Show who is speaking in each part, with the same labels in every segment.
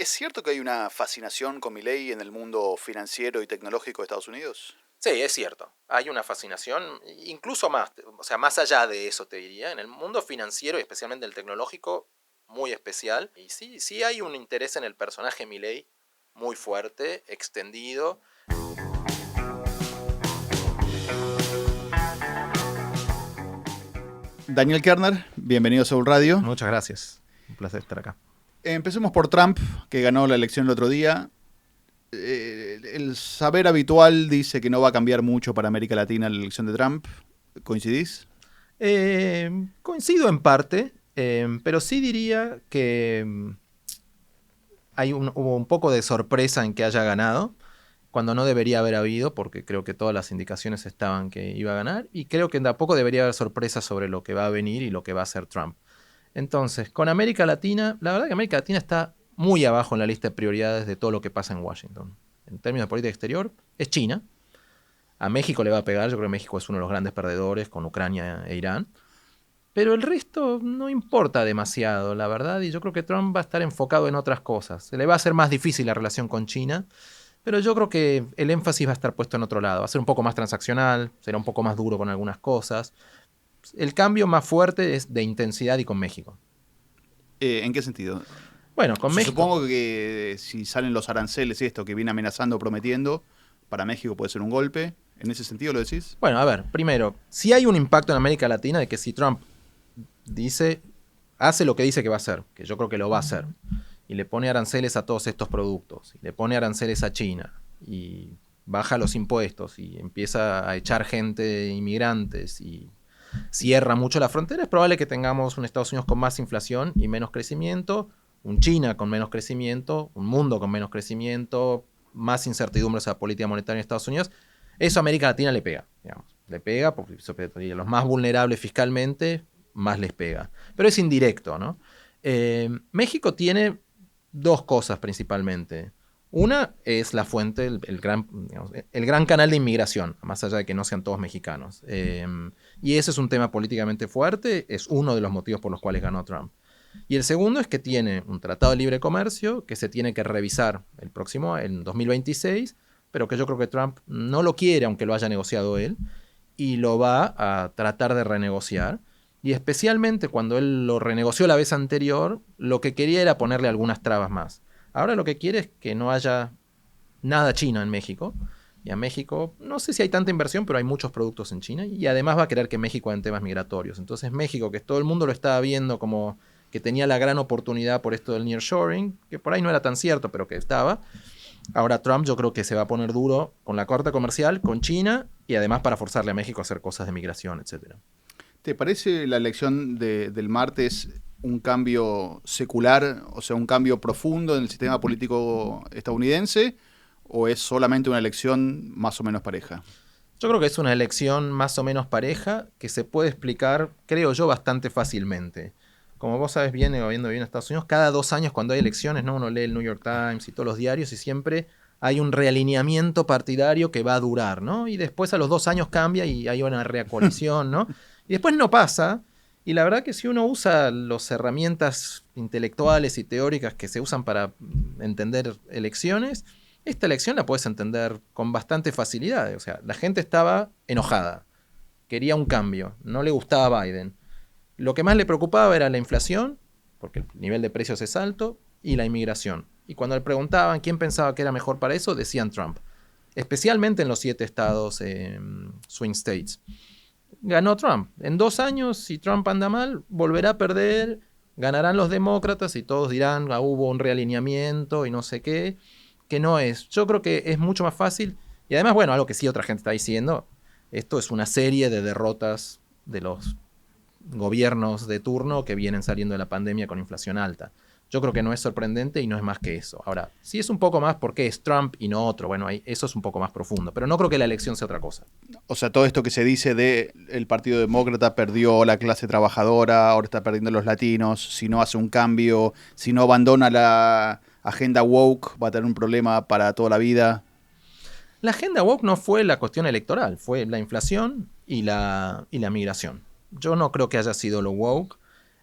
Speaker 1: ¿Es cierto que hay una fascinación con Milei en el mundo financiero y tecnológico de Estados Unidos?
Speaker 2: Sí, es cierto. Hay una fascinación, incluso más, o sea, más allá de eso te diría, en el mundo financiero y especialmente el tecnológico, muy especial. Y sí, sí hay un interés en el personaje Milei muy fuerte, extendido.
Speaker 1: Daniel Kerner, bienvenido a Soul Radio.
Speaker 2: Muchas gracias. Un placer estar acá.
Speaker 1: Empecemos por Trump, que ganó la elección el otro día. El saber habitual dice que no va a cambiar mucho para América Latina la elección de Trump. ¿Coincidís?
Speaker 2: Coincido en parte, pero sí diría que hubo un poco de sorpresa en que haya ganado, cuando no debería haber habido, porque creo que todas las indicaciones estaban que iba a ganar, y creo que tampoco debería haber sorpresa sobre lo que va a venir y lo que va a hacer Trump. Entonces, con América Latina, la verdad que América Latina está muy abajo en la lista de prioridades de todo lo que pasa en Washington. En términos de política exterior, es China. A México le va a pegar, yo creo que México es uno de los grandes perdedores con Ucrania e Irán. Pero el resto no importa demasiado, la verdad, y yo creo que Trump va a estar enfocado en otras cosas. Se le va a hacer más difícil la relación con China, pero yo creo que el énfasis va a estar puesto en otro lado. Va a ser un poco más transaccional, será un poco más duro con algunas cosas. El cambio más fuerte es de intensidad y con México.
Speaker 1: ¿En qué sentido?
Speaker 2: Bueno, con México.
Speaker 1: Supongo que si salen los aranceles y esto que viene amenazando, prometiendo, para México puede ser un golpe. ¿En ese sentido lo decís?
Speaker 2: Bueno, a ver, primero, si hay un impacto en América Latina de que si Trump hace lo que dice que va a hacer, que yo creo que lo va a hacer, y le pone aranceles a todos estos productos, y le pone aranceles a China, y baja los impuestos, y empieza a echar gente, inmigrantes, y cierra mucho la frontera, es probable que tengamos un Estados Unidos con más inflación y menos crecimiento, un China con menos crecimiento, un mundo con menos crecimiento, más incertidumbres a la política monetaria en Estados Unidos. Eso a América Latina le pega, digamos. Le pega porque los más vulnerables fiscalmente más les pega. Pero es indirecto, ¿no? México tiene dos cosas principalmente. Una es la fuente, el gran canal de inmigración, más allá de que no sean todos mexicanos. Y ese es un tema políticamente fuerte, es uno de los motivos por los cuales ganó Trump. Y el segundo es que tiene un tratado de libre comercio que se tiene que revisar en 2026, pero que yo creo que Trump no lo quiere, aunque lo haya negociado él, y lo va a tratar de renegociar. Y especialmente cuando él lo renegoció la vez anterior, lo que quería era ponerle algunas trabas más. Ahora lo que quiere es que no haya nada chino en México. Y a México, no sé si hay tanta inversión, pero hay muchos productos en China. Y además va a querer que México en temas migratorios. Entonces México, que todo el mundo lo estaba viendo como que tenía la gran oportunidad por esto del nearshoring, que por ahí no era tan cierto, pero que estaba. Ahora Trump yo creo que se va a poner duro con la corte comercial, con China, y además para forzarle a México a hacer cosas de migración, etcétera.
Speaker 1: ¿Te parece la elección del martes un cambio secular, o sea, un cambio profundo en el sistema político estadounidense, o es solamente una elección más o menos pareja?
Speaker 2: Yo creo que es una elección más o menos pareja que se puede explicar, creo yo, bastante fácilmente. Como vos sabes bien, habiendo vivido en Estados Unidos, cada 2 años cuando hay elecciones, ¿no? Uno lee el New York Times y todos los diarios y siempre hay un realineamiento partidario que va a durar, ¿no? Y después a los 2 años cambia y hay una recoalición, ¿no? Y después no pasa. Y la verdad que si uno usa las herramientas intelectuales y teóricas que se usan para entender elecciones, esta elección la puedes entender con bastante facilidad. O sea, la gente estaba enojada, quería un cambio, no le gustaba a Biden. Lo que más le preocupaba era la inflación, porque el nivel de precios es alto, y la inmigración. Y cuando le preguntaban quién pensaba que era mejor para eso, decían Trump. Especialmente en los 7 estados swing states. Ganó Trump. En 2 años, si Trump anda mal, volverá a perder, ganarán los demócratas y todos dirán, hubo un realineamiento y no sé qué, que no es. Yo creo que es mucho más fácil. Y además, bueno, algo que sí otra gente está diciendo, esto es una serie de derrotas de los gobiernos de turno que vienen saliendo de la pandemia con inflación alta. Yo creo que no es sorprendente y no es más que eso. Ahora, sí es un poco más porque es Trump y no otro. Bueno, eso es un poco más profundo, pero no creo que la elección sea otra cosa.
Speaker 1: O sea, todo esto que se dice de el Partido Demócrata perdió la clase trabajadora, ahora está perdiendo los latinos, si no hace un cambio, si no abandona la agenda woke, va a tener un problema para toda la vida.
Speaker 2: La agenda woke no fue la cuestión electoral, fue la inflación y la migración. Yo no creo que haya sido lo woke.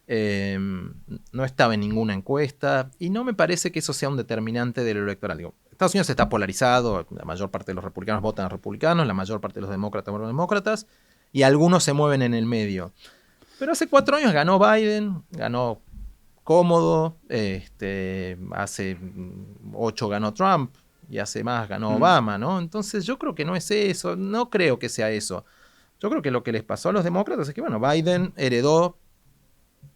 Speaker 2: No estaba en ninguna encuesta y no me parece que eso sea un determinante de lo electoral. Digo, Estados Unidos está polarizado, la mayor parte de los republicanos votan a republicanos, la mayor parte de los demócratas votan a demócratas y algunos se mueven en el medio. Pero hace 4 años ganó Biden, ganó cómodo, hace 8 ganó Trump y hace más ganó Obama, ¿no? Entonces yo creo que no es eso, no creo que sea eso. Yo creo que lo que les pasó a los demócratas es que, bueno, Biden heredó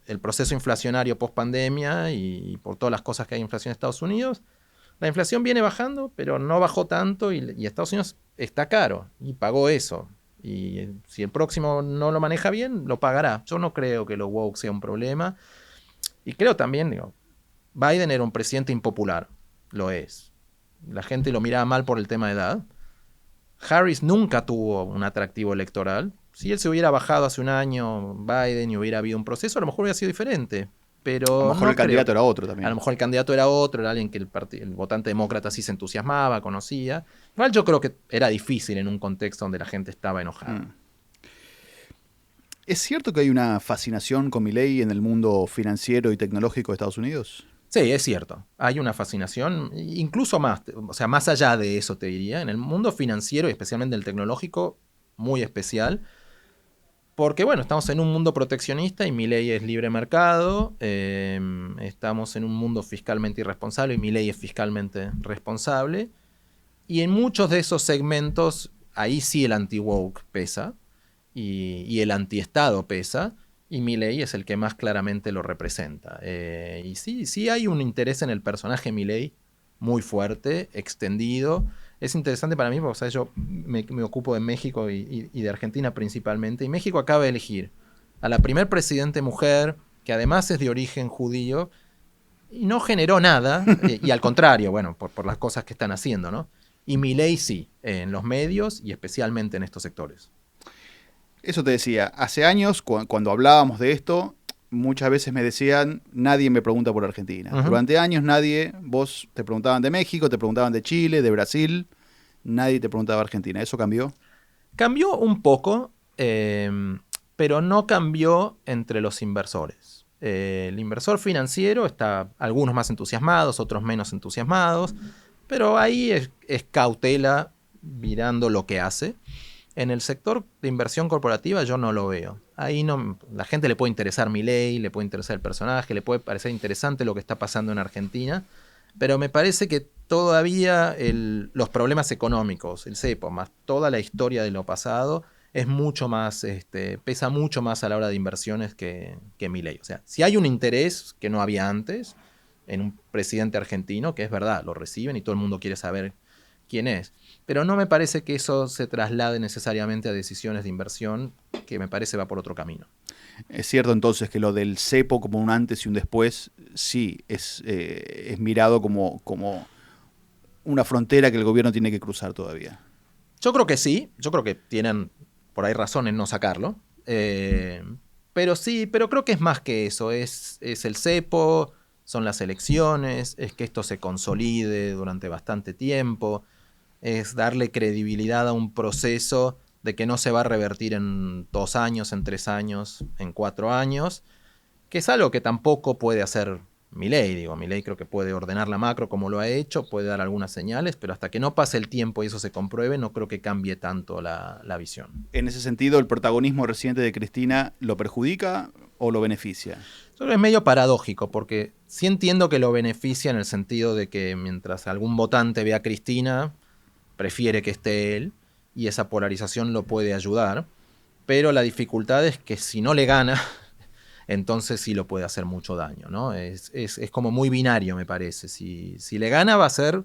Speaker 2: el proceso inflacionario post pandemia y por todas las cosas que hay inflación en Estados Unidos. La inflación viene bajando, pero no bajó tanto y Estados Unidos está caro y pagó eso. Y si el próximo no lo maneja bien, lo pagará. Yo no creo que lo woke sea un problema. Y creo también, digo, Biden era un presidente impopular, lo es. La gente lo miraba mal por el tema de edad. Harris nunca tuvo un atractivo electoral. Si él se hubiera bajado hace un año, Biden, y hubiera habido un proceso, a lo mejor hubiera sido diferente. Pero
Speaker 1: A lo mejor
Speaker 2: no
Speaker 1: el candidato
Speaker 2: creo.
Speaker 1: era otro también.
Speaker 2: A lo mejor el candidato era otro, era alguien que el votante demócrata sí se entusiasmaba, conocía. Igual yo creo que era difícil en un contexto donde la gente estaba enojada.
Speaker 1: ¿Es cierto que hay una fascinación con Milei en el mundo financiero y tecnológico de Estados Unidos?
Speaker 2: Sí, es cierto. Hay una fascinación, incluso más, o sea, más allá de eso te diría, en el mundo financiero y especialmente el tecnológico, muy especial. Porque, bueno, estamos en un mundo proteccionista y Milei es libre mercado. Estamos en un mundo fiscalmente irresponsable y Milei es fiscalmente responsable. Y en muchos de esos segmentos, ahí sí el anti-woke pesa y el anti-estado pesa. Y Milei es el que más claramente lo representa. Y sí hay un interés en el personaje Milei muy fuerte, extendido. Es interesante para mí porque, o sea, yo me ocupo de México y de Argentina principalmente. Y México acaba de elegir a la primer presidente mujer, que además es de origen judío, y no generó nada. Y al contrario, bueno, por las cosas que están haciendo, ¿no? Y Milei sí, en los medios y especialmente en estos sectores.
Speaker 1: Eso te decía, hace años cuando hablábamos de esto, muchas veces me decían, nadie me pregunta por Argentina. Durante años vos te preguntaban de México, te preguntaban de Chile, de Brasil, nadie te preguntaba de Argentina. ¿Eso cambió?
Speaker 2: Cambió un poco, pero no cambió entre los inversores. El inversor financiero está algunos más entusiasmados, otros menos entusiasmados, pero ahí es cautela mirando lo que hace. En el sector de inversión corporativa yo no lo veo. Ahí no, la gente le puede interesar Milei, le puede interesar el personaje, le puede parecer interesante lo que está pasando en Argentina, pero me parece que todavía los problemas económicos, el cepo, más toda la historia de lo pasado, es mucho más, pesa mucho más a la hora de inversiones que Milei. O sea, si hay un interés que no había antes en un presidente argentino, que es verdad, lo reciben y todo el mundo quiere saber quién es. Pero no me parece que eso se traslade necesariamente a decisiones de inversión, que me parece va por otro camino.
Speaker 1: Es cierto entonces que lo del cepo como un antes y un después, sí, es mirado como una frontera que el gobierno tiene que cruzar todavía.
Speaker 2: Yo creo que sí, yo creo que tienen por ahí razón en no sacarlo. Pero sí, pero creo que es más que eso, es el cepo, son las elecciones, es que esto se consolide durante bastante tiempo, es darle credibilidad a un proceso de que no se va a revertir en 2 años, en 3 años, en 4 años, que es algo que tampoco puede hacer Milei. Digo, Milei creo que puede ordenar la macro como lo ha hecho, puede dar algunas señales, pero hasta que no pase el tiempo y eso se compruebe, no creo que cambie tanto la visión.
Speaker 1: En ese sentido, ¿el protagonismo reciente de Cristina lo perjudica o lo beneficia?
Speaker 2: Yo creo que es medio paradójico, porque sí entiendo que lo beneficia en el sentido de que mientras algún votante ve a Cristina, prefiere que esté él, y esa polarización lo puede ayudar, pero la dificultad es que si no le gana, entonces sí lo puede hacer mucho daño, ¿no? Es como muy binario, me parece. Si le gana va a ser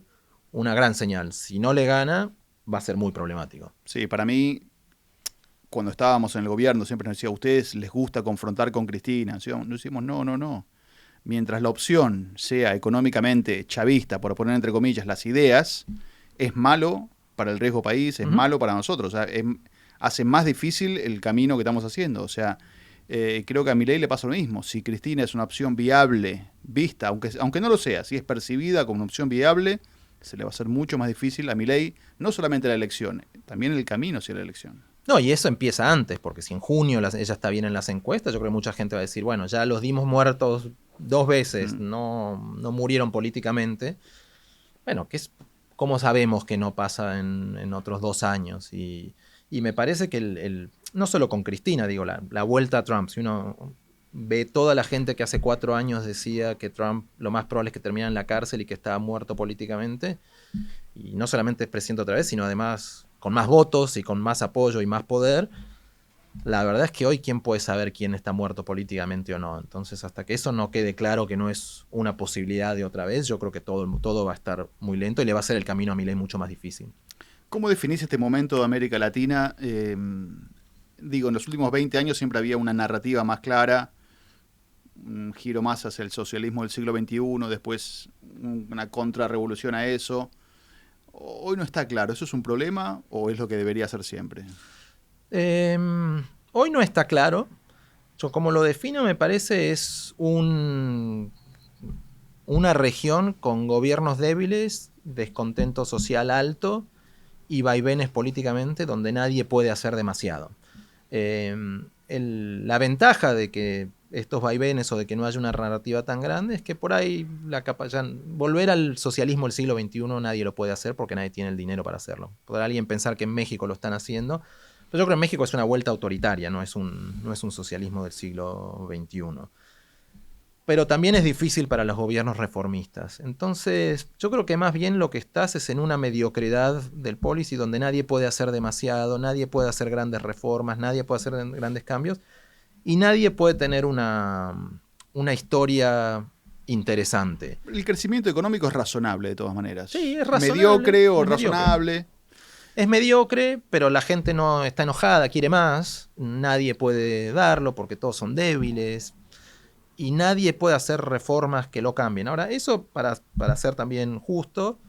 Speaker 2: una gran señal, si no le gana va a ser muy problemático.
Speaker 1: Sí, para mí, cuando estábamos en el gobierno, siempre nos decía, ¿a ustedes les gusta confrontar con Cristina? Nos decimos, no. Mientras la opción sea económicamente chavista, por poner entre comillas las ideas, es malo para el riesgo país, es malo para nosotros. O sea, hace más difícil el camino que estamos haciendo. O sea, creo que a Milei le pasa lo mismo. Si Cristina es una opción viable, vista, aunque no lo sea, si es percibida como una opción viable, se le va a hacer mucho más difícil a Milei, no solamente la elección, también el camino hacia la elección.
Speaker 2: No, y eso empieza antes, porque si en junio ella está bien en las encuestas, yo creo que mucha gente va a decir, bueno, ya los dimos muertos 2 veces, no murieron políticamente. Bueno, ¿cómo sabemos que no pasa en otros 2 años? Y me parece que no solo con Cristina, digo, la vuelta a Trump, si uno ve toda la gente que hace 4 años decía que Trump lo más probable es que termine en la cárcel y que estaba muerto políticamente, y no solamente es presidente otra vez, sino además con más votos y con más apoyo y más poder, la verdad es que hoy quién puede saber quién está muerto políticamente o no. Entonces, hasta que eso no quede claro que no es una posibilidad de otra vez, yo creo que todo va a estar muy lento y le va a hacer el camino a Milei mucho más difícil.
Speaker 1: ¿Cómo definís este momento de América Latina? Digo, en los últimos 20 años siempre había una narrativa más clara, un giro más hacia el socialismo del siglo XXI, después una contrarrevolución a eso. Hoy no está claro, ¿eso es un problema o es lo que debería ser siempre?
Speaker 2: Hoy no está claro. Yo como lo defino me parece es una región con gobiernos débiles, descontento social alto y vaivenes políticamente donde nadie puede hacer demasiado. La ventaja de que estos vaivenes o de que no haya una narrativa tan grande es que por ahí volver al socialismo del siglo XXI nadie lo puede hacer porque nadie tiene el dinero para hacerlo. Podrá alguien pensar que en México lo están haciendo, pero yo creo que en México es una vuelta autoritaria, no es un socialismo del siglo XXI. Pero también es difícil para los gobiernos reformistas. Entonces, yo creo que más bien lo que estás es en una mediocridad del policy donde nadie puede hacer demasiado, nadie puede hacer grandes reformas, nadie puede hacer grandes cambios y nadie puede tener una historia interesante.
Speaker 1: El crecimiento económico es razonable de todas maneras.
Speaker 2: Sí, es razonable.
Speaker 1: Mediocre o razonable.
Speaker 2: Es mediocre, pero la gente no está enojada, quiere más. Nadie puede darlo porque todos son débiles. Y nadie puede hacer reformas que lo cambien. Ahora, eso para ser también justo,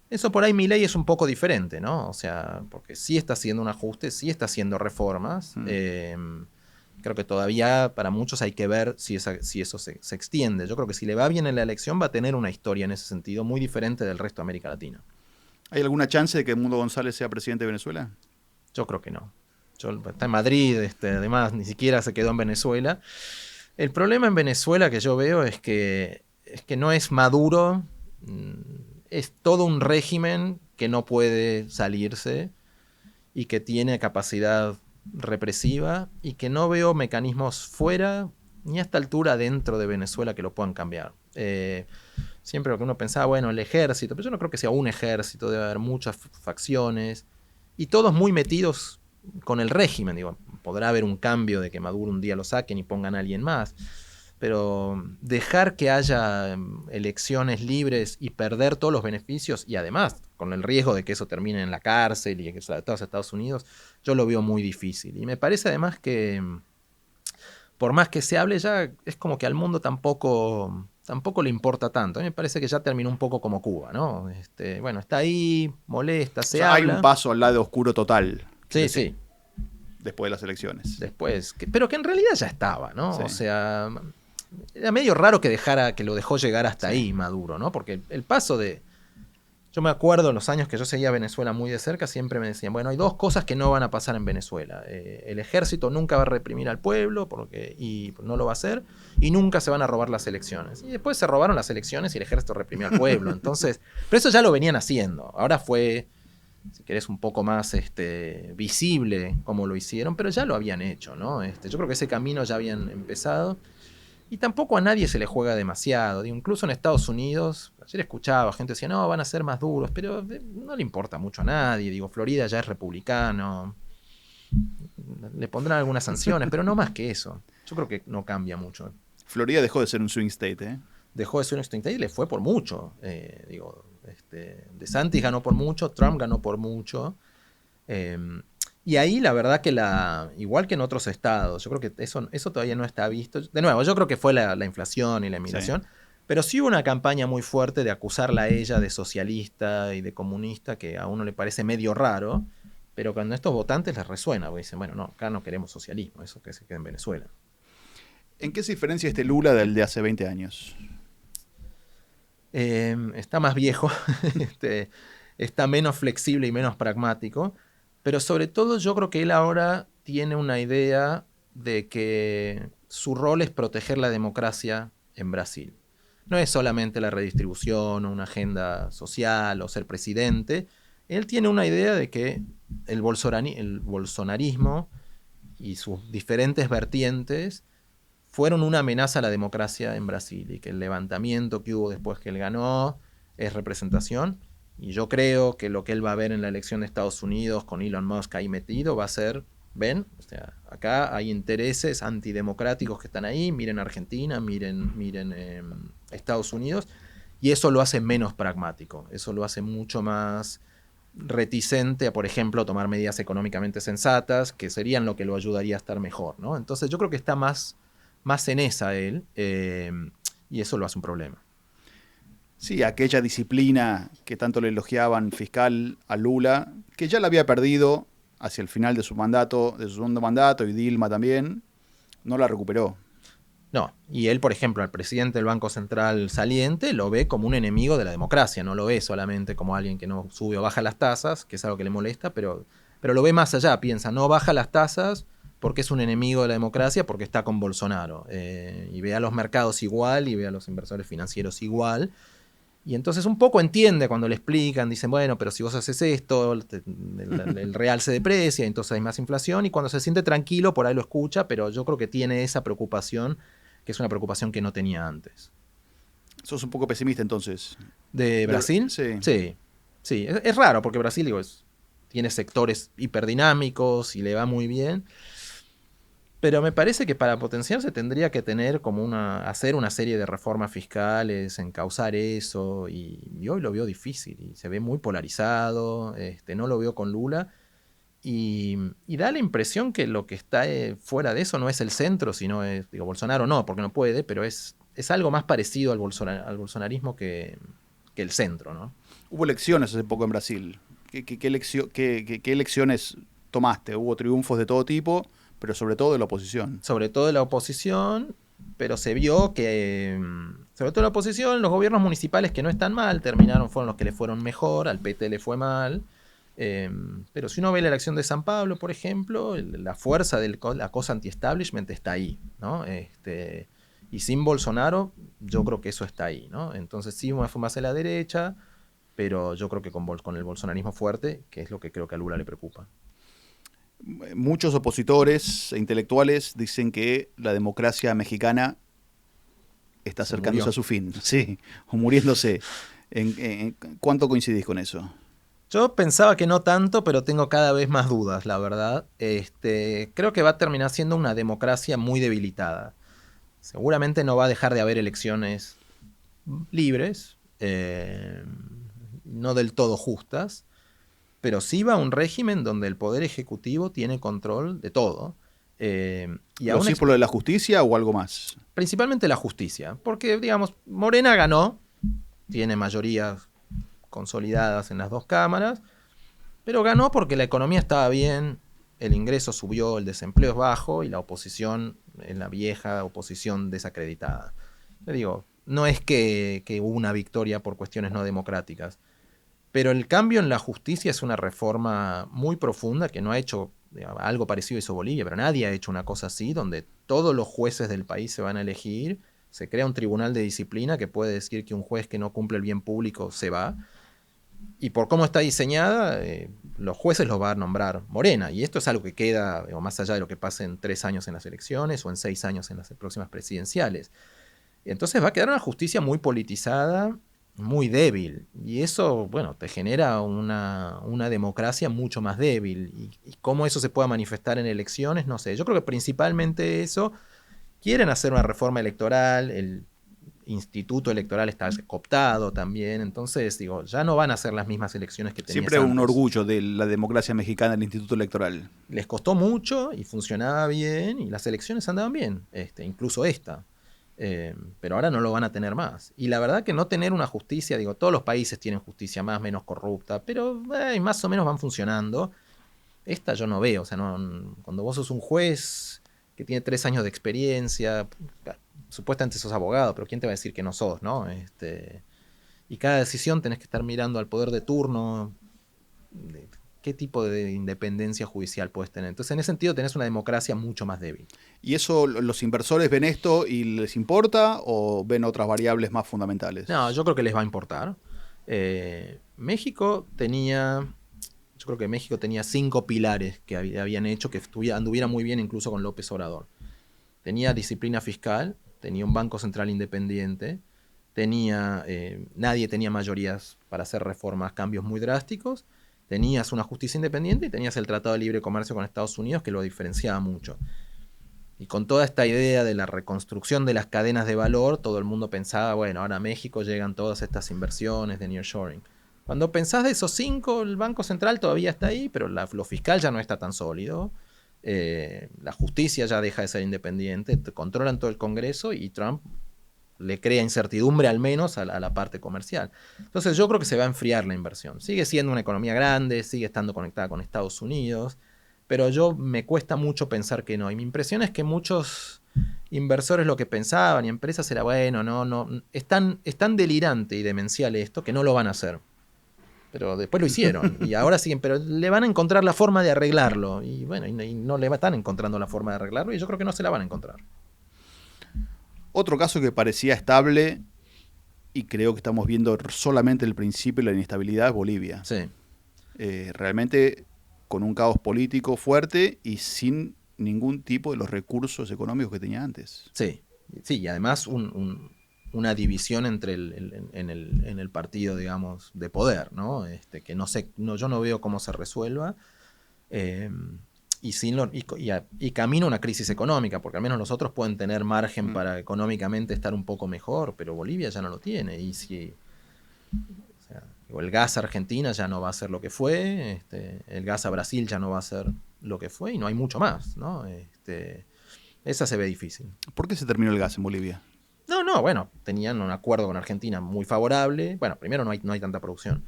Speaker 2: eso por ahí Milei es un poco diferente, ¿no? O sea, porque sí está haciendo un ajuste, sí está haciendo reformas. Creo que todavía para muchos hay que ver si eso se extiende. Yo creo que si le va bien en la elección va a tener una historia en ese sentido muy diferente del resto de América Latina.
Speaker 1: ¿Hay alguna chance de que Edmundo González sea presidente de Venezuela?
Speaker 2: Yo creo que no. Está en Madrid, además ni siquiera se quedó en Venezuela. El problema en Venezuela que yo veo es que no es Maduro, es todo un régimen que no puede salirse y que tiene capacidad represiva y que no veo mecanismos fuera ni a esta altura dentro de Venezuela que lo puedan cambiar. Siempre lo que uno pensaba, bueno, el ejército, pero yo no creo que sea un ejército, debe haber muchas facciones y todos muy metidos con el régimen. Digo, podrá haber un cambio de que Maduro un día lo saquen y pongan a alguien más, pero dejar que haya elecciones libres y perder todos los beneficios y además con el riesgo de que eso termine en la cárcel y que sea a Estados Unidos, yo lo veo muy difícil. Y me parece además que por más que se hable ya es como que al mundo tampoco le importa tanto. A mí me parece que ya terminó un poco como Cuba, ¿no? Bueno, está ahí, molesta, se habla.
Speaker 1: Hay un paso al lado oscuro total.
Speaker 2: Sí, sí.
Speaker 1: Después de las elecciones.
Speaker 2: Pero que en realidad ya estaba, ¿no? Sí. O sea, era medio raro que lo dejó llegar hasta ahí Maduro, ¿no? Porque el paso de... Yo me acuerdo en los años que yo seguía Venezuela muy de cerca, siempre me decían, bueno, hay 2 cosas que no van a pasar en Venezuela. El ejército nunca va a reprimir al pueblo y no lo va a hacer, y nunca se van a robar las elecciones. Y después se robaron las elecciones y el ejército reprimió al pueblo. Entonces, pero eso ya lo venían haciendo. Ahora fue, si querés, un poco más visible como lo hicieron, pero ya lo habían hecho, ¿no? Yo creo que ese camino ya habían empezado. Y tampoco a nadie se le juega demasiado. Digo, incluso en Estados Unidos, ayer escuchaba, gente decía, no, van a ser más duros, pero no le importa mucho a nadie. Digo, Florida ya es republicano, le pondrán algunas sanciones, pero no más que eso. Yo creo que no cambia mucho.
Speaker 1: Florida dejó de ser un swing state, ¿eh?
Speaker 2: Dejó de ser un swing state y le fue por mucho. DeSantis ganó por mucho, Trump ganó por mucho. Y ahí la verdad que igual que en otros estados, yo creo que eso todavía no está visto. De nuevo, yo creo que fue la inflación y la inmigración, sí. Pero sí hubo una campaña muy fuerte de acusarla a ella de socialista y de comunista, que a uno le parece medio raro, pero cuando a estos votantes les resuena, porque dicen, bueno, no, acá no queremos socialismo, eso que se quede en Venezuela.
Speaker 1: ¿En qué se diferencia este Lula del de hace 20 años?
Speaker 2: Está más viejo, está menos flexible y menos pragmático. Pero sobre todo yo creo que él ahora tiene una idea de que su rol es proteger la democracia en Brasil. No es solamente la redistribución o una agenda social o ser presidente. Él tiene una idea de que el bolsonarismo y sus diferentes vertientes fueron una amenaza a la democracia en Brasil y que el levantamiento que hubo después que él ganó es representación. Y yo creo que lo que él va a ver en la elección de Estados Unidos con Elon Musk ahí metido va a ser, ven, o sea, acá hay intereses antidemocráticos que están ahí, miren Argentina, miren Estados Unidos, y eso lo hace menos pragmático, eso lo hace mucho más reticente a, por ejemplo, tomar medidas económicamente sensatas, que serían lo que lo ayudaría a estar mejor, ¿no? Entonces yo creo que está más en esa él, y eso lo hace un problema.
Speaker 1: Sí, aquella disciplina que tanto le elogiaban fiscal a Lula, que ya la había perdido hacia el final de su mandato, de su segundo mandato, y Dilma también, no la recuperó.
Speaker 2: No, y él, por ejemplo, al presidente del Banco Central saliente lo ve como un enemigo de la democracia, no lo ve solamente como alguien que no sube o baja las tasas, que es algo que le molesta, pero lo ve más allá, piensa, no baja las tasas porque es un enemigo de la democracia, porque está con Bolsonaro, y ve a los mercados igual y ve a los inversores financieros igual. Y entonces un poco entiende cuando le explican, dicen, bueno, pero si vos haces esto, el real se deprecia, entonces hay más inflación, y cuando se siente tranquilo, por ahí lo escucha, pero yo creo que tiene esa preocupación, que es una preocupación que no tenía antes.
Speaker 1: Sos un poco pesimista entonces.
Speaker 2: ¿De Brasil?
Speaker 1: Sí.
Speaker 2: Sí. Sí, es raro, porque Brasil, digo, tiene sectores hiperdinâmicos y le va muy bien. Pero me parece que para potenciarse tendría que tener como hacer una serie de reformas fiscales, encauzar eso, y hoy lo veo difícil, y se ve muy polarizado, no lo veo con Lula, y da la impresión que lo que está fuera de eso no es el centro, sino es, digo, Bolsonaro no, porque no puede, pero es algo más parecido al bolsonarismo que el centro, ¿no?
Speaker 1: Hubo elecciones hace poco en Brasil. ¿Qué elecciones tomaste? Hubo triunfos de todo tipo, pero sobre todo de la oposición.
Speaker 2: Sobre todo de la oposición, pero se vio que, sobre todo la oposición, los gobiernos municipales que no están mal, fueron los que le fueron mejor, al PT le fue mal. Pero si uno ve la elección de San Pablo, por ejemplo, la fuerza de la cosa anti-establishment está ahí, ¿no? Y sin Bolsonaro, yo creo que eso está ahí, ¿no? Entonces sí, fue más a la derecha, pero yo creo que con el bolsonarismo fuerte, que es lo que creo que a Lula le preocupa.
Speaker 1: Muchos opositores e intelectuales dicen que la democracia mexicana está acercándose a su fin, sí, o muriéndose. ¿Cuánto coincidís con eso?
Speaker 2: Yo pensaba que no tanto, pero tengo cada vez más dudas, la verdad. Creo que va a terminar siendo una democracia muy debilitada. Seguramente no va a dejar de haber elecciones libres, no del todo justas, pero sí va a un régimen donde el poder ejecutivo tiene control de todo.
Speaker 1: ¿Lo sí por lo de la justicia o algo más?
Speaker 2: Principalmente la justicia, porque, digamos, Morena ganó, tiene mayorías consolidadas en las dos cámaras, pero ganó porque la economía estaba bien, el ingreso subió, el desempleo es bajo y la oposición es la vieja oposición desacreditada. Le digo, no es que hubo una victoria por cuestiones no democráticas, pero el cambio en la justicia es una reforma muy profunda que no ha hecho, digamos, algo parecido hizo Bolivia, pero nadie ha hecho una cosa así, donde todos los jueces del país se van a elegir, se crea un tribunal de disciplina que puede decir que un juez que no cumple el bien público se va. Y por cómo está diseñada, los jueces los va a nombrar Morena. Y esto es algo que queda, digo, más allá de lo que pase en 3 años en las elecciones o en 6 años en las próximas presidenciales. Entonces va a quedar una justicia muy politizada, muy débil. Y eso, bueno, te genera una democracia mucho más débil. Y cómo eso se pueda manifestar en elecciones, no sé. Yo creo que principalmente eso. Quieren hacer una reforma electoral, el instituto electoral está cooptado también, entonces digo, ya no van a ser las mismas elecciones que tenías
Speaker 1: Siempre
Speaker 2: antes.
Speaker 1: Un orgullo de la democracia mexicana, el instituto electoral.
Speaker 2: Les costó mucho y funcionaba bien y las elecciones andaban bien, incluso esta. Pero ahora no lo van a tener más. Y la verdad que no tener una justicia, digo, todos los países tienen justicia más o menos corrupta, pero más o menos van funcionando. Esta yo no veo, o sea, cuando vos sos un juez que tiene 3 años de experiencia, supuestamente sos abogado, pero ¿quién te va a decir que no sos, no? Y cada decisión tenés que estar mirando al poder de turno, ¿qué tipo de independencia judicial puedes tener? Entonces, en ese sentido, tenés una democracia mucho más débil.
Speaker 1: ¿Y eso los inversores ven esto y les importa o ven otras variables más fundamentales?
Speaker 2: No, yo creo que les va a importar. México tenía... Yo creo que México tenía 5 pilares que habían hecho que anduviera muy bien incluso con López Obrador. Tenía disciplina fiscal, tenía un Banco Central independiente, nadie tenía mayorías para hacer reformas, cambios muy drásticos, tenías una justicia independiente y tenías el Tratado de Libre Comercio con Estados Unidos que lo diferenciaba mucho. Y con toda esta idea de la reconstrucción de las cadenas de valor, todo el mundo pensaba, bueno, ahora a México llegan todas estas inversiones de nearshoring. Cuando pensás de esos 5, el Banco Central todavía está ahí, pero lo fiscal ya no está tan sólido. La justicia ya deja de ser independiente, controlan todo el Congreso y Trump le crea incertidumbre al menos a la parte comercial. Entonces yo creo que se va a enfriar la inversión. Sigue siendo una economía grande, sigue estando conectada con Estados Unidos, pero me cuesta mucho pensar que no. Y mi impresión es que muchos inversores lo que pensaban y empresas era, bueno, no, es tan delirante y demencial esto que no lo van a hacer. Pero después lo hicieron y ahora siguen, pero le van a encontrar la forma de arreglarlo. Y bueno, y no le están encontrando la forma de arreglarlo y yo creo que no se la van a encontrar.
Speaker 1: Otro caso que parecía estable y creo que estamos viendo solamente el principio de la inestabilidad es Bolivia.
Speaker 2: Sí.
Speaker 1: Realmente con un caos político fuerte y sin ningún tipo de los recursos económicos que tenía antes.
Speaker 2: Sí, y además una división entre en el partido, digamos, de poder, ¿no? Que yo no veo cómo se resuelva. Y camino a una crisis económica, porque al menos los otros pueden tener margen para económicamente estar un poco mejor, pero Bolivia ya no lo tiene. Y el gas a Argentina ya no va a ser lo que fue, el gas a Brasil ya no va a ser lo que fue, y no hay mucho más, ¿no? Esa se ve difícil.
Speaker 1: ¿Por qué se terminó el gas en Bolivia?
Speaker 2: No, bueno, tenían un acuerdo con Argentina muy favorable. Bueno, primero no hay tanta producción.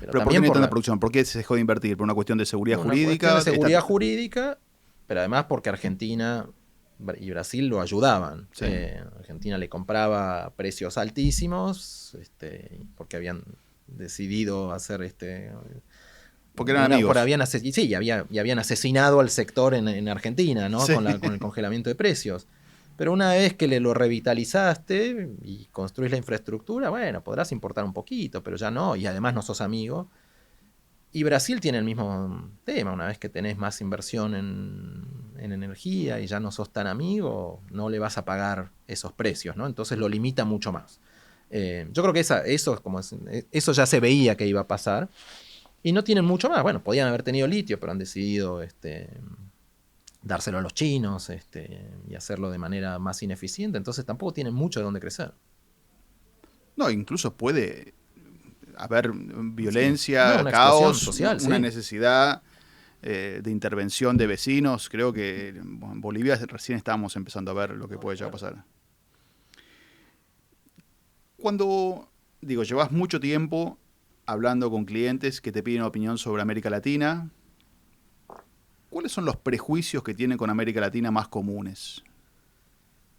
Speaker 1: ¿Pero por qué no hay tanta producción? ¿Por qué se dejó de invertir? ¿Por una cuestión de seguridad jurídica?
Speaker 2: Cuestión de seguridad jurídica, pero además porque Argentina y Brasil lo ayudaban.
Speaker 1: Sí.
Speaker 2: Argentina le compraba a precios altísimos, porque habían decidido hacer
Speaker 1: porque eran amigos.
Speaker 2: Y habían asesinado al sector en Argentina, ¿no?
Speaker 1: Sí.
Speaker 2: Con el congelamiento de precios. Pero una vez que lo revitalizaste y construís la infraestructura, bueno, podrás importar un poquito, pero ya no, y además no sos amigo. Y Brasil tiene el mismo tema, una vez que tenés más inversión en energía y ya no sos tan amigo, no le vas a pagar esos precios, ¿no? Entonces lo limita mucho más. Yo creo que eso ya se veía que iba a pasar. Y no tienen mucho más. Bueno, podían haber tenido litio, pero han decidido dárselo a los chinos y hacerlo de manera más ineficiente. Entonces tampoco tienen mucho de dónde crecer.
Speaker 1: No, incluso puede haber violencia,
Speaker 2: una
Speaker 1: caos,
Speaker 2: social,
Speaker 1: una necesidad de intervención de vecinos. Creo que en Bolivia recién estamos empezando a ver lo que puede llegar a pasar. Cuando, llevas mucho tiempo hablando con clientes que te piden opinión sobre América Latina, ¿cuáles son los prejuicios que tienen con América Latina más comunes?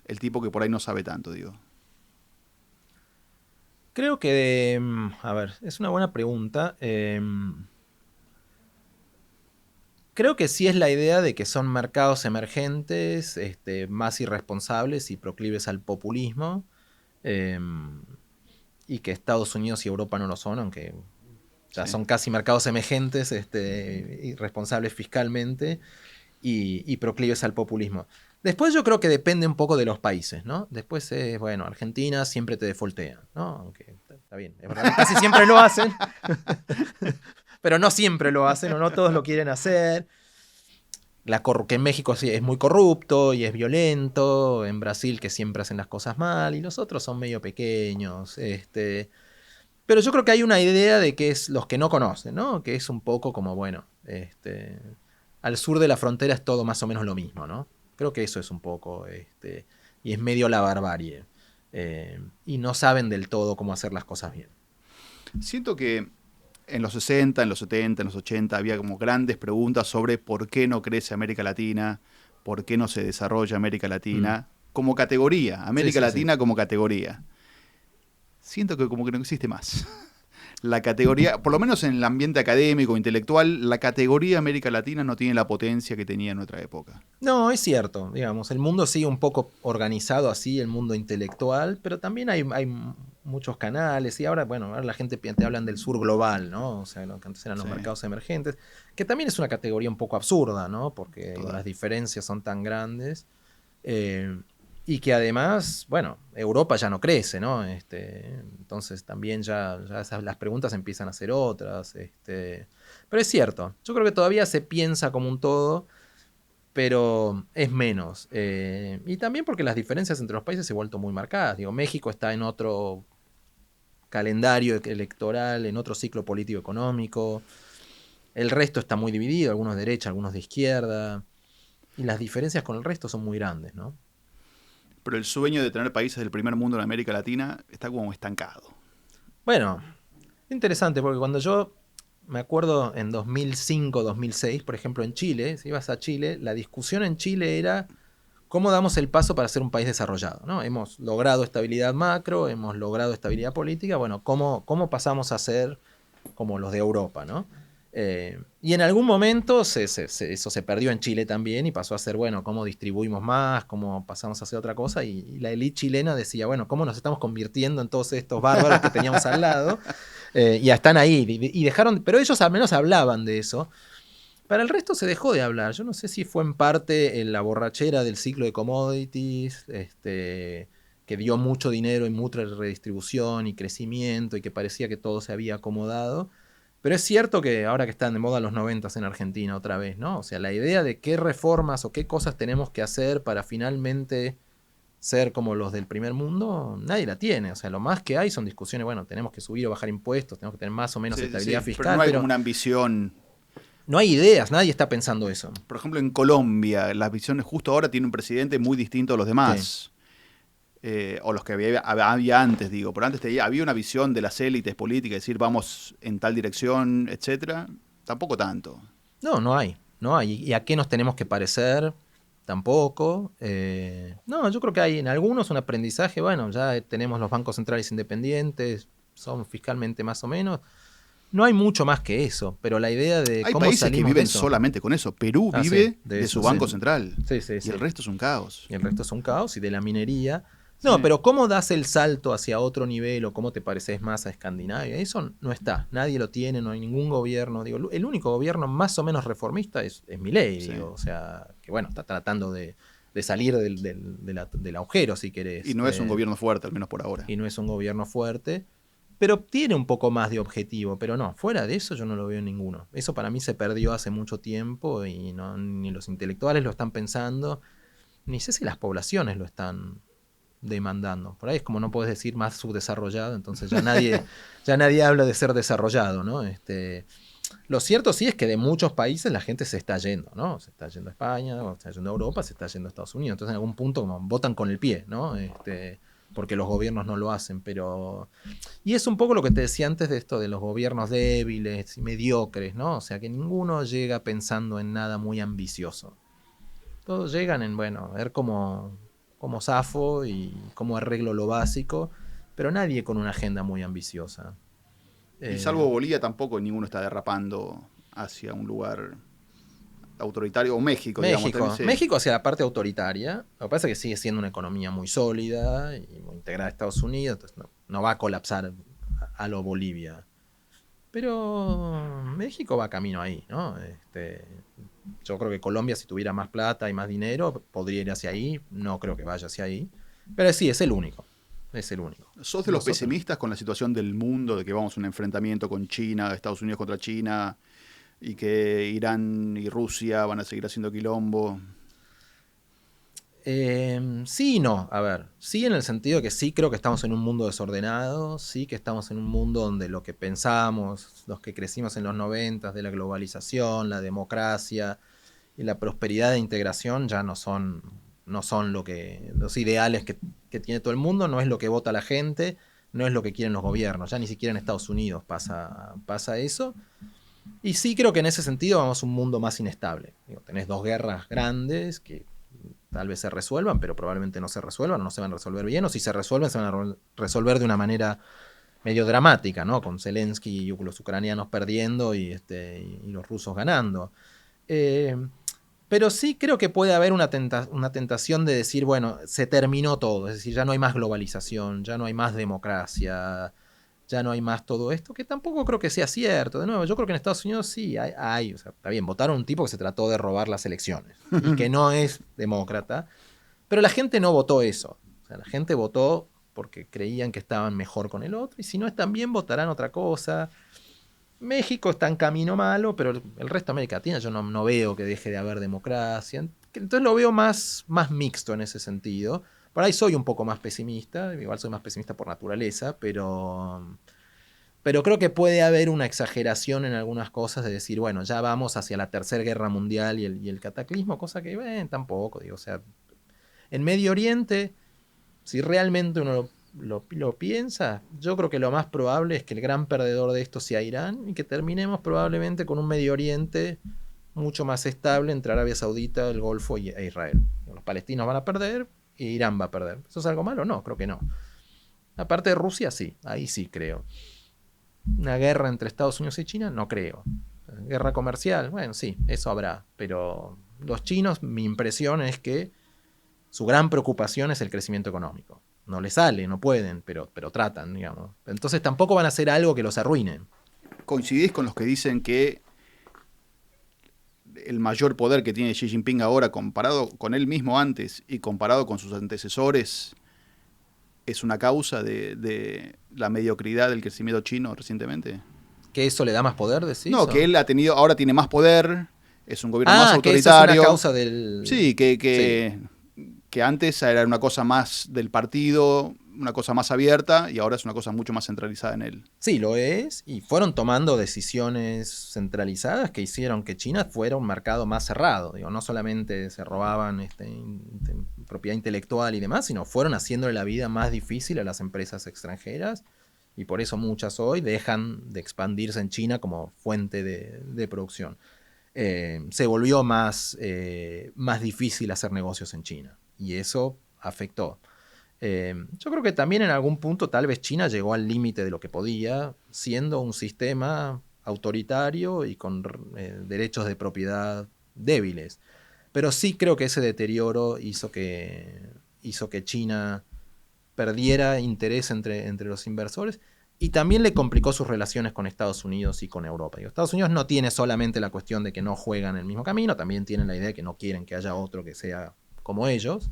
Speaker 1: El tipo que por ahí no sabe tanto, digo.
Speaker 2: Creo que, es una buena pregunta. Creo que sí es la idea de que son mercados emergentes, más irresponsables y proclives al populismo, y que Estados Unidos y Europa no lo son, aunque ya son casi mercados emergentes, irresponsables fiscalmente y proclives al populismo. Después yo creo que depende un poco de los países, ¿no? Después Argentina siempre te defoltea, ¿no? Aunque está bien, es verdad que casi siempre lo hacen, pero no siempre lo hacen o no todos lo quieren hacer. Que en México sí es muy corrupto y es violento, en Brasil que siempre hacen las cosas mal y los otros son medio pequeños, pero yo creo que hay una idea de que es los que no conocen, ¿no? Que es un poco como, bueno, al sur de la frontera es todo más o menos lo mismo, ¿no? Creo que eso es un poco, y es medio la barbarie, y no saben del todo cómo hacer las cosas bien.
Speaker 1: Siento que en los 60, en los 70, en los 80 había como grandes preguntas sobre por qué no crece América Latina, por qué no se desarrolla América Latina como categoría, América Latina como categoría. Siento que como que no existe más. la categoría, por lo menos en el ambiente académico, intelectual, la categoría América Latina no tiene la potencia que tenía en otra época.
Speaker 2: No, es cierto, digamos, el mundo sigue un poco organizado así, el mundo intelectual, pero también hay muchos canales y ahora, bueno, ahora la gente te hablan del sur global, ¿no? O sea, lo que antes eran los
Speaker 1: Sí.
Speaker 2: mercados emergentes, que también es una categoría un poco absurda, ¿no? Porque digo,
Speaker 1: Total.
Speaker 2: las diferencias son tan grandes y que además, bueno, Europa ya no crece, ¿no? Entonces también ya las preguntas empiezan a ser otras, pero es cierto, yo creo que todavía se piensa como un todo, pero es menos. Y también porque las diferencias entre los países se han vuelto muy marcadas. Digo, México está en otro calendario electoral, en otro ciclo político-económico. El resto está muy dividido, algunos de derecha, algunos de izquierda. Y las diferencias con el resto son muy grandes, ¿no?
Speaker 1: Pero el sueño de tener países del primer mundo en América Latina está como estancado.
Speaker 2: Bueno, interesante, porque cuando yo me acuerdo en 2005, 2006, por ejemplo, en Chile, si ibas a Chile, la discusión en Chile era cómo damos el paso para ser un país desarrollado, ¿no? Hemos logrado estabilidad macro, hemos logrado estabilidad política, bueno, ¿cómo pasamos a ser como los de Europa, ¿no? Y en algún momento eso se perdió en Chile también y pasó a ser, bueno, ¿cómo distribuimos más? ¿Cómo pasamos a hacer otra cosa? Y la élite chilena decía, bueno, ¿cómo nos estamos convirtiendo en todos estos bárbaros que teníamos al lado? Y ya están ahí. Y dejaron, pero ellos al menos hablaban de eso. Para el resto se dejó de hablar. Yo no sé si fue en parte en la borrachera del ciclo de commodities, que dio mucho dinero y mucha redistribución y crecimiento y que parecía que todo se había acomodado. Pero es cierto que ahora que están de moda los 90 en Argentina otra vez, ¿no? O sea, la idea de qué reformas o qué cosas tenemos que hacer para finalmente ser como los del primer mundo, nadie la tiene. O sea, lo más que hay son discusiones, bueno, tenemos que subir o bajar impuestos, tenemos que tener más o menos estabilidad
Speaker 1: Pero
Speaker 2: fiscal,
Speaker 1: no hay
Speaker 2: pero
Speaker 1: como una ambición.
Speaker 2: no hay ideas, nadie está pensando eso.
Speaker 1: Por ejemplo, en Colombia, las visiones justo ahora tiene un presidente muy distinto a los
Speaker 2: Sí.
Speaker 1: demás. O los que había antes, digo. Pero antes había una visión de las élites políticas, decir vamos en tal dirección, etcétera. Tampoco tanto.
Speaker 2: No, no hay. No hay. ¿Y a qué nos tenemos que parecer? Tampoco. No, yo creo que hay en algunos un aprendizaje. Bueno, ya tenemos los bancos centrales independientes, son fiscalmente más o menos. No hay mucho más que eso, pero la idea de
Speaker 1: Hay
Speaker 2: cómo
Speaker 1: países que
Speaker 2: salimos de
Speaker 1: viven
Speaker 2: eso.
Speaker 1: solamente con eso. Perú
Speaker 2: Ah,
Speaker 1: vive
Speaker 2: sí, de
Speaker 1: de
Speaker 2: eso,
Speaker 1: su banco
Speaker 2: sí.
Speaker 1: central.
Speaker 2: Sí, sí,
Speaker 1: Y
Speaker 2: sí.
Speaker 1: el resto es un caos.
Speaker 2: Y el resto es un caos y de la minería.
Speaker 1: Sí.
Speaker 2: No, pero ¿cómo das el salto hacia otro nivel o cómo te pareces más a Escandinavia? Eso no está, nadie lo tiene, no hay ningún gobierno. Digo, el único gobierno más o menos reformista es Milei,
Speaker 1: Sí.
Speaker 2: digo, o sea, que bueno, está tratando de salir del agujero, si querés.
Speaker 1: Y no es un gobierno fuerte, al menos por ahora.
Speaker 2: Y no es un gobierno fuerte, pero tiene un poco más de objetivo, pero no, fuera de eso yo no lo veo en ninguno. Eso para mí se perdió hace mucho tiempo y no, ni los intelectuales lo están pensando, ni sé si las poblaciones lo están demandando. Por ahí es como no puedes decir más subdesarrollado, entonces ya nadie habla de ser desarrollado, ¿no? Lo cierto sí es que de muchos países la gente se está yendo, ¿no? Se está yendo a España, o se está yendo a Europa, se está yendo a Estados Unidos. Entonces en algún punto como votan con el pie, ¿no? Porque los gobiernos no lo hacen, pero... Y es un poco lo que te decía antes de esto de los gobiernos débiles y mediocres, ¿no? O sea, que ninguno llega pensando en nada muy ambicioso. Todos llegan en, bueno, a ver cómo zafo y cómo arreglo lo básico, pero nadie con una agenda muy ambiciosa.
Speaker 1: Y salvo Bolivia tampoco ninguno está derrapando hacia un lugar autoritario. O México, digamos. Sí.
Speaker 2: México hacia la parte autoritaria. Lo que pasa es que sigue siendo una economía muy sólida y muy integrada a Estados Unidos, entonces no va a colapsar a lo Bolivia. Pero México va camino ahí, ¿no? Yo creo que Colombia, si tuviera más plata y más dinero, podría ir hacia ahí. No creo que vaya hacia ahí. Pero sí, es el único. Es el único.
Speaker 1: ¿Sos de los pesimistas con la situación del mundo, de que vamos a un enfrentamiento con China, Estados Unidos contra China, y que Irán y Rusia van a seguir haciendo quilombo?
Speaker 2: Sí y no. A ver, sí en el sentido de que sí creo que estamos en un mundo desordenado, sí que estamos en un mundo donde lo que pensamos, los que crecimos en los 90 de la globalización, la democracia y la prosperidad e integración ya no son los ideales que tiene todo el mundo, no es lo que vota la gente, no es lo que quieren los gobiernos, ya ni siquiera en Estados Unidos pasa eso. Y sí creo que en ese sentido vamos a un mundo más inestable. Digo, tenés dos guerras grandes que tal vez se resuelvan, pero probablemente no se resuelvan, o no se van a resolver bien, o si se resuelven, se van a resolver de una manera medio dramática, ¿no? Con Zelensky y los ucranianos perdiendo y los rusos ganando. Pero sí creo que puede haber una tentación de decir, bueno, se terminó todo, es decir, ya no hay más globalización, ya no hay más democracia, ya no hay más todo esto, que tampoco creo que sea cierto. De nuevo, yo creo que en Estados Unidos sí hay, o sea, está bien, votaron un tipo que se trató de robar las elecciones y que no es demócrata, pero la gente no votó eso. O sea, la gente votó porque creían que estaban mejor con el otro, y si no están bien, votarán otra cosa. México está en camino malo, pero el resto de América Latina yo no veo que deje de haber democracia. Entonces lo veo más mixto en ese sentido. Por ahí soy un poco más pesimista, igual soy más pesimista por naturaleza, pero creo que puede haber una exageración en algunas cosas de decir, bueno, ya vamos hacia la Tercera Guerra Mundial y el cataclismo, cosa que tampoco, digo, o sea, en Medio Oriente, si realmente uno lo piensa, yo creo que lo más probable es que el gran perdedor de esto sea Irán y que terminemos probablemente con un Medio Oriente mucho más estable entre Arabia Saudita, el Golfo e Israel. Los palestinos van a perder e Irán va a perder. ¿Eso es algo malo? No, creo que no. Aparte de Rusia, sí, ahí sí creo. Una guerra entre Estados Unidos y China, no creo. Guerra comercial, bueno, sí, eso habrá. Pero los chinos, mi impresión es que su gran preocupación es el crecimiento económico. No les sale, no pueden, pero tratan, digamos. Entonces tampoco van a hacer algo que los arruine.
Speaker 1: ¿Coincidís con los que dicen que el mayor poder que tiene Xi Jinping ahora, comparado con él mismo antes y comparado con sus antecesores, es una causa de la mediocridad del crecimiento chino recientemente?
Speaker 2: ¿Que eso le da más poder, decís?
Speaker 1: No, que él ahora tiene más poder, es un gobierno más
Speaker 2: que eso es
Speaker 1: autoritario.
Speaker 2: una causa del...
Speaker 1: Sí, que antes era una cosa más del partido, una cosa más abierta, y ahora es una cosa mucho más centralizada en él.
Speaker 2: Sí, lo es, y fueron tomando decisiones centralizadas que hicieron que China fuera un mercado más cerrado. Digo, no solamente se robaban propiedad intelectual y demás, sino fueron haciéndole la vida más difícil a las empresas extranjeras, y por eso muchas hoy dejan de expandirse en China como fuente de producción. Se volvió más difícil hacer negocios en China, y eso afectó. Yo creo que también en algún punto tal vez China llegó al límite de lo que podía, siendo un sistema autoritario y con derechos de propiedad débiles. Pero sí creo que ese deterioro hizo que China perdiera interés entre los inversores, y también le complicó sus relaciones con Estados Unidos y con Europa. Estados Unidos no tiene solamente la cuestión de que no juegan el mismo camino, también tienen la idea de que no quieren que haya otro que sea como ellos.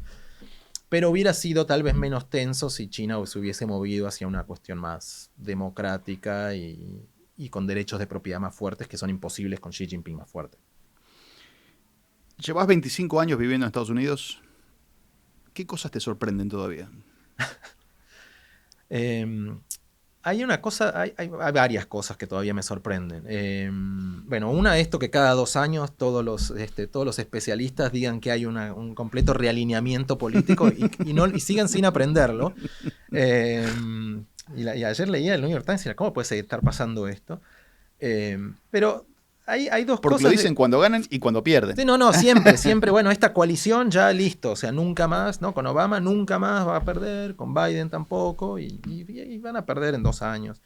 Speaker 2: Pero hubiera sido tal vez menos tenso si China se hubiese movido hacia una cuestión más democrática y con derechos de propiedad más fuertes, que son imposibles con Xi Jinping más fuerte.
Speaker 1: Llevas 25 años viviendo en Estados Unidos. ¿Qué cosas te sorprenden todavía?
Speaker 2: Hay una cosa, hay varias cosas que todavía me sorprenden. Bueno, una, esto que cada 2 años todos los especialistas digan que hay un completo realineamiento político y sigan sin aprenderlo. Y ayer leía el New York Times y era, ¿cómo puede estar pasando esto? Pero hay dos
Speaker 1: Porque
Speaker 2: cosas.
Speaker 1: lo dicen cuando ganan y cuando pierden.
Speaker 2: Sí, no, siempre. Bueno, esta coalición ya listo, o sea, nunca más, ¿no? Con Obama nunca más va a perder, con Biden tampoco, y van a perder en 2 años.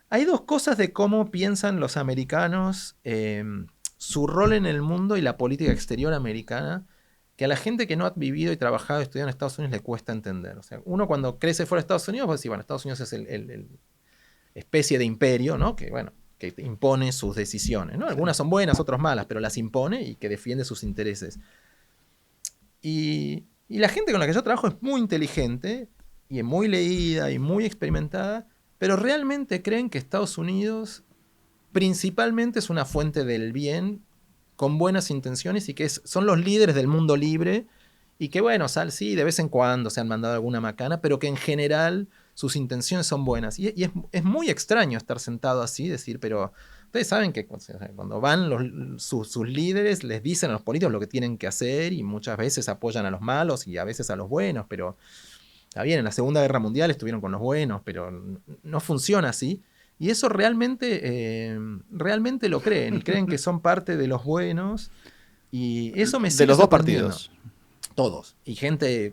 Speaker 2: Hay dos cosas de cómo piensan los americanos, su rol en el mundo y la política exterior americana, que a la gente que no ha vivido y trabajado y estudiado en Estados Unidos le cuesta entender. O sea, uno cuando crece fuera de Estados Unidos, va a decir, bueno, Estados Unidos es el especie de imperio, ¿no? Que impone sus decisiones, ¿no? Algunas son buenas, otras malas, pero las impone y que defiende sus intereses. Y la gente con la que yo trabajo es muy inteligente y es muy leída y muy experimentada, pero realmente creen que Estados Unidos principalmente es una fuente del bien, con buenas intenciones, y que son los líderes del mundo libre, y que bueno, sí, de vez en cuando se han mandado alguna macana, pero que en general sus intenciones son buenas. Y es muy extraño estar sentado así y decir, pero ustedes saben que cuando van sus líderes les dicen a los políticos lo que tienen que hacer, y muchas veces apoyan a los malos y a veces a los buenos, pero está bien, en la Segunda Guerra Mundial estuvieron con los buenos, pero no funciona así. Y eso realmente lo creen, y creen que son parte de los buenos, y eso me sigue
Speaker 1: de los dos
Speaker 2: sorprendiendo.
Speaker 1: partidos.
Speaker 2: Todos. Y gente,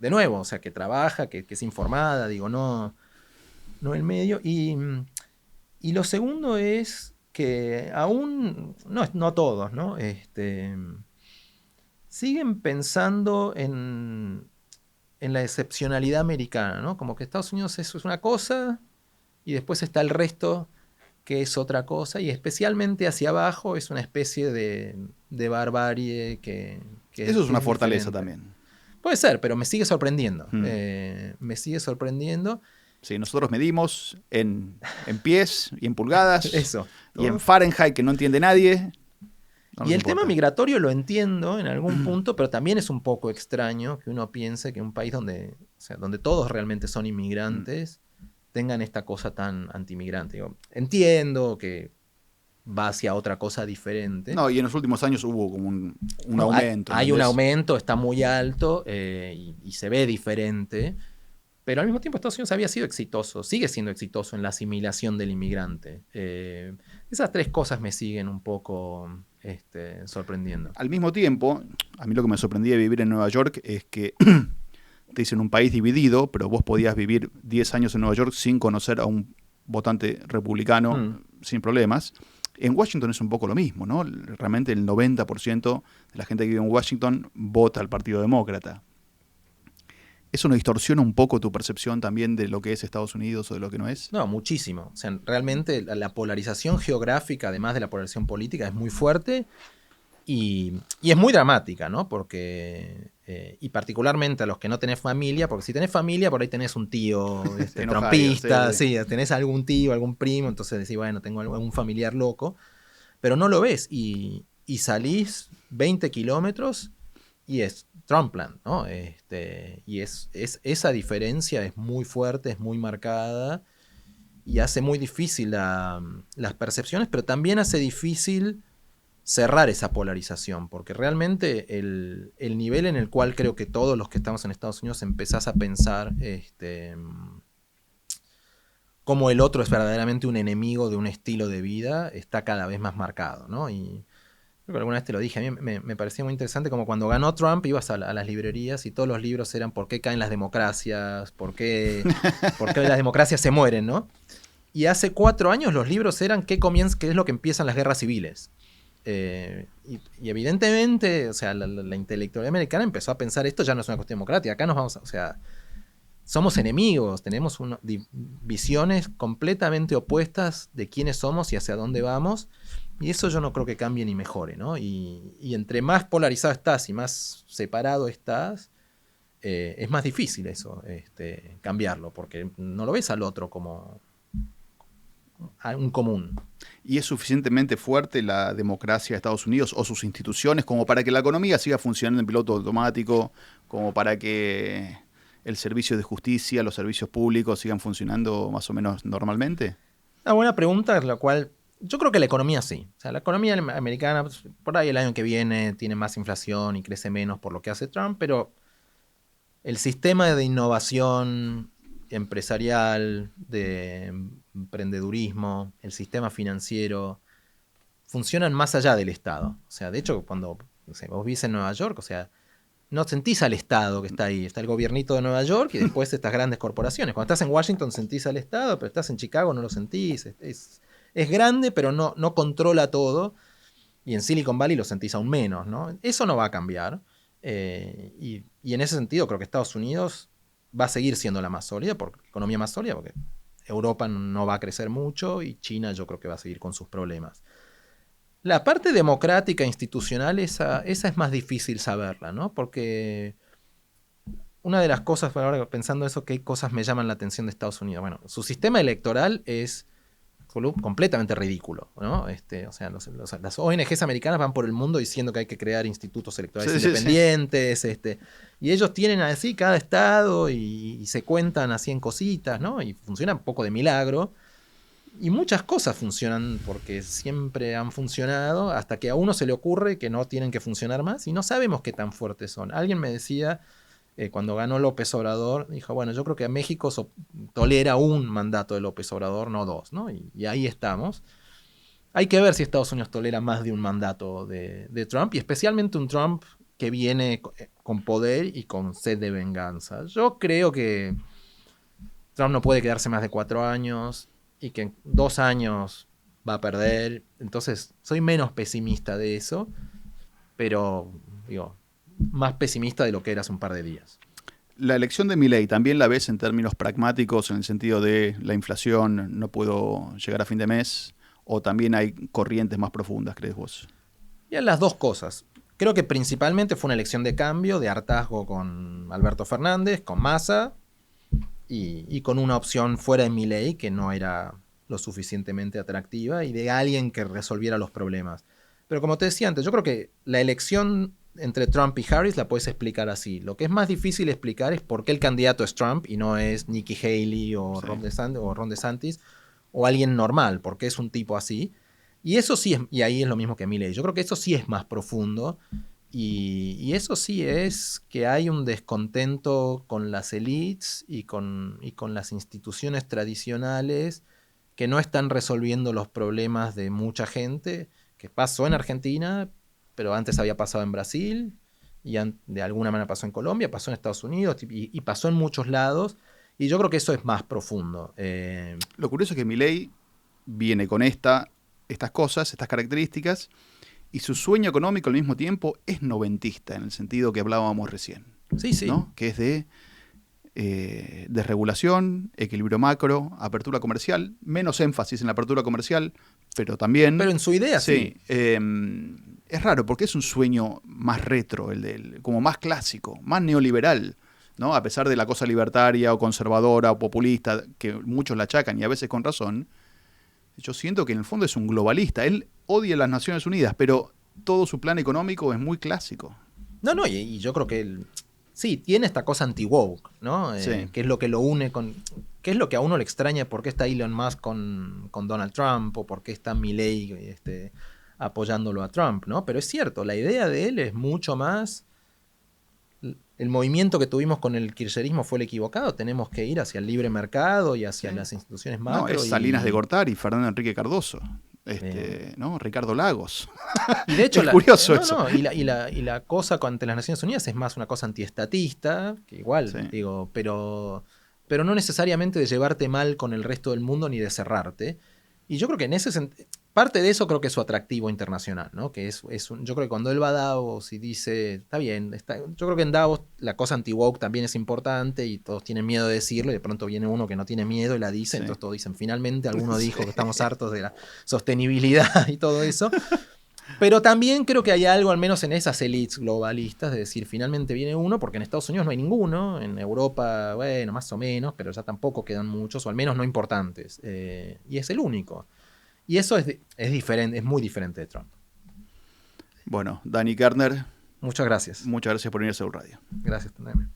Speaker 2: de nuevo, o sea, que trabaja, que es informada, digo, no no el medio. Y lo segundo es que aún, no todos, ¿no? Siguen pensando en la excepcionalidad americana, ¿no? Como que Estados Unidos eso es una cosa y después está el resto que es otra cosa, y especialmente hacia abajo es una especie de barbarie que
Speaker 1: Eso es una
Speaker 2: es
Speaker 1: fortaleza
Speaker 2: diferente.
Speaker 1: también.
Speaker 2: Puede ser, pero me sigue sorprendiendo.
Speaker 1: Mm.
Speaker 2: Me sigue sorprendiendo.
Speaker 1: Sí, nosotros medimos en pies y en pulgadas
Speaker 2: Eso.
Speaker 1: y en
Speaker 2: ¿no?
Speaker 1: Fahrenheit, que no entiende nadie. No
Speaker 2: Y
Speaker 1: nos
Speaker 2: el tema
Speaker 1: importa.
Speaker 2: migratorio lo entiendo en algún punto, pero también es un poco extraño que uno piense que un país donde, o sea, donde todos realmente son inmigrantes tengan esta cosa tan antimigrante. Digo, entiendo que va hacia otra cosa diferente.
Speaker 1: No, y en los últimos años hubo como un
Speaker 2: No,
Speaker 1: aumento.
Speaker 2: hay un
Speaker 1: ¿entendés?
Speaker 2: aumento, está muy alto y se ve diferente, pero al mismo tiempo Estados Unidos había sido exitoso, sigue siendo exitoso en la asimilación del inmigrante. Esas tres cosas me siguen un poco sorprendiendo.
Speaker 1: Al mismo tiempo, a mí lo que me sorprendía de vivir en Nueva York es que te dicen un país dividido, pero vos podías vivir 10 años en Nueva York sin conocer a un votante republicano sin problemas. En Washington es un poco lo mismo, ¿no? Realmente el 90% de la gente que vive en Washington vota al Partido Demócrata. ¿Eso no distorsiona un poco tu percepción también de lo que es Estados Unidos o de lo que no es?
Speaker 2: No, muchísimo. O sea, realmente la polarización geográfica, además de la polarización política, es muy fuerte y es muy dramática, ¿no? Porque, y particularmente a los que no tenés familia, porque si tenés familia, por ahí tenés un tío
Speaker 1: En Ohio,
Speaker 2: trompista,
Speaker 1: sí.
Speaker 2: sí, tenés algún tío, algún primo, entonces decís, bueno, tengo algún familiar loco, pero no lo ves y salís 20 kilómetros y es Trumpland, ¿no? Y esa diferencia es muy fuerte, es muy marcada y hace muy difícil las percepciones, pero también hace difícil cerrar esa polarización, porque realmente el nivel en el cual creo que todos los que estamos en Estados Unidos empezás a pensar cómo el otro es verdaderamente un enemigo de un estilo de vida está cada vez más marcado, ¿no? Y creo que alguna vez te lo dije, a mí me parecía muy interesante como cuando ganó Trump ibas a las librerías y todos los libros eran ¿por qué caen las democracias? ¿Por qué las democracias se mueren? ¿No? Y hace 4 años los libros eran qué es lo que empiezan las guerras civiles. Y evidentemente, o sea, la intelectualidad americana empezó a pensar esto ya no es una cuestión democrática, acá nos vamos, o sea, somos enemigos, tenemos visiones completamente opuestas de quiénes somos y hacia dónde vamos, y eso yo no creo que cambie ni mejore, ¿no? Y entre más polarizado estás y más separado estás, es más difícil eso, cambiarlo, porque no lo ves al otro como un común.
Speaker 1: ¿Y es suficientemente fuerte la democracia de Estados Unidos o sus instituciones como para que la economía siga funcionando en piloto automático, como para que el servicio de justicia, los servicios públicos sigan funcionando más o menos normalmente?
Speaker 2: Una buena pregunta, la cual yo creo que la economía sí. O sea, la economía americana, pues, por ahí el año que viene tiene más inflación y crece menos por lo que hace Trump, pero el sistema de innovación empresarial, de emprendedurismo, el sistema financiero, funcionan más allá del Estado. O sea, de hecho, cuando no sé, vos vivís en Nueva York, o sea, no sentís al Estado que está ahí. Está el gobiernito de Nueva York y después estas grandes corporaciones. Cuando estás en Washington sentís al Estado, pero estás en Chicago no lo sentís. Es grande, pero no controla todo. Y en Silicon Valley lo sentís aún menos, ¿no? Eso no va a cambiar. Y en ese sentido creo que Estados Unidos va a seguir siendo la más sólida, economía más sólida, porque Europa no va a crecer mucho y China yo creo que va a seguir con sus problemas. La parte democrática institucional, esa es más difícil saberla, ¿no? Porque una de las cosas, ahora pensando eso, ¿qué cosas me llaman la atención de Estados Unidos? Bueno, su sistema electoral es completamente ridículo, ¿no? O sea, las ONGs americanas van por el mundo diciendo que hay que crear institutos electorales independientes, y ellos tienen así cada estado y se cuentan así en cositas, ¿no? Y funciona un poco de milagro. Y muchas cosas funcionan porque siempre han funcionado hasta que a uno se le ocurre que no tienen que funcionar más y no sabemos qué tan fuertes son. Alguien me decía, cuando ganó López Obrador, dijo, bueno, yo creo que México tolera un mandato de López Obrador, no dos, ¿no? Y ahí estamos. Hay que ver si Estados Unidos tolera más de un mandato de Trump y especialmente un Trump que viene con poder y con sed de venganza. Yo creo que Trump no puede quedarse más de 4 años y que en 2 años va a perder. Entonces, soy menos pesimista de eso, pero digo, más pesimista de lo que era hace un par de días.
Speaker 1: La elección de Milei, ¿también la ves en términos pragmáticos, en el sentido de la inflación, no puedo llegar a fin de mes? ¿O también hay corrientes más profundas, crees vos?
Speaker 2: Y las dos cosas. Creo que principalmente fue una elección de cambio, de hartazgo con Alberto Fernández, con Massa y con una opción fuera de Milei que no era lo suficientemente atractiva y de alguien que resolviera los problemas. Pero como te decía antes, yo creo que la elección entre Trump y Harris la puedes explicar así. Lo que es más difícil explicar es por qué el candidato es Trump y no es Nikki Haley o,
Speaker 1: Sí.
Speaker 2: Ron DeSantis o alguien normal, porque es un tipo así. Y eso sí es, y ahí es lo mismo que Milei. Yo creo que eso sí es más profundo y eso sí es que hay un descontento con las élites y con las instituciones tradicionales que no están resolviendo los problemas de mucha gente, que pasó en Argentina, pero antes había pasado en Brasil, y de alguna manera pasó en Colombia, pasó en Estados Unidos y pasó en muchos lados. Y yo creo que eso es más profundo.
Speaker 1: Lo curioso es que Milei viene con estas cosas, estas características, y su sueño económico al mismo tiempo es noventista, en el sentido que hablábamos recién.
Speaker 2: Sí, sí.
Speaker 1: ¿No? Que es de desregulación, equilibrio macro, apertura comercial, menos énfasis en la apertura comercial, pero también...
Speaker 2: Pero en su idea sí.
Speaker 1: Es raro porque es un sueño más retro, como más clásico, más neoliberal, ¿no? A pesar de la cosa libertaria o conservadora o populista, que muchos la achacan y a veces con razón, yo siento que en el fondo es un globalista. Él odia las Naciones Unidas, pero todo su plan económico es muy clásico.
Speaker 2: No, y yo creo que él... Sí, tiene esta cosa anti-woke, ¿no?
Speaker 1: Sí.
Speaker 2: Que es lo que lo une con... ¿Qué es lo que a uno le extraña? ¿Por qué está Elon Musk con Donald Trump? ¿O por qué está Milei apoyándolo a Trump? ¿No? Pero es cierto, la idea de él es mucho más... El movimiento que tuvimos con el kirchnerismo fue el equivocado. Tenemos que ir hacia el libre mercado y hacia las instituciones macro.
Speaker 1: No, es Salinas de Gortari, Fernando Enrique Cardoso. ¿No? Ricardo Lagos.
Speaker 2: Y de hecho,
Speaker 1: es curioso eso.
Speaker 2: No, y la cosa ante las Naciones Unidas es más una cosa antiestatista, que igual,
Speaker 1: Sí.
Speaker 2: digo, pero no necesariamente de llevarte mal con el resto del mundo ni de cerrarte. Y yo creo que en ese sentido, parte de eso creo que es su atractivo internacional, ¿no? Que yo creo que cuando él va a Davos y dice, está bien, yo creo que en Davos la cosa anti-woke también es importante y todos tienen miedo de decirlo y de pronto viene uno que no tiene miedo y la dice,
Speaker 1: Sí.
Speaker 2: entonces todos dicen, finalmente alguno dijo que estamos hartos de la sostenibilidad y todo eso. Pero también creo que hay algo, al menos en esas élites globalistas, de decir, finalmente viene uno, porque en Estados Unidos no hay ninguno, en Europa, bueno, más o menos, pero ya tampoco quedan muchos, o al menos no importantes. Y es el único. Y eso es diferente, es muy diferente de Trump.
Speaker 1: Bueno, Dani Kerner,
Speaker 2: Muchas gracias.
Speaker 1: muchas gracias por venir a Sur Radio.
Speaker 2: Gracias, Tandem.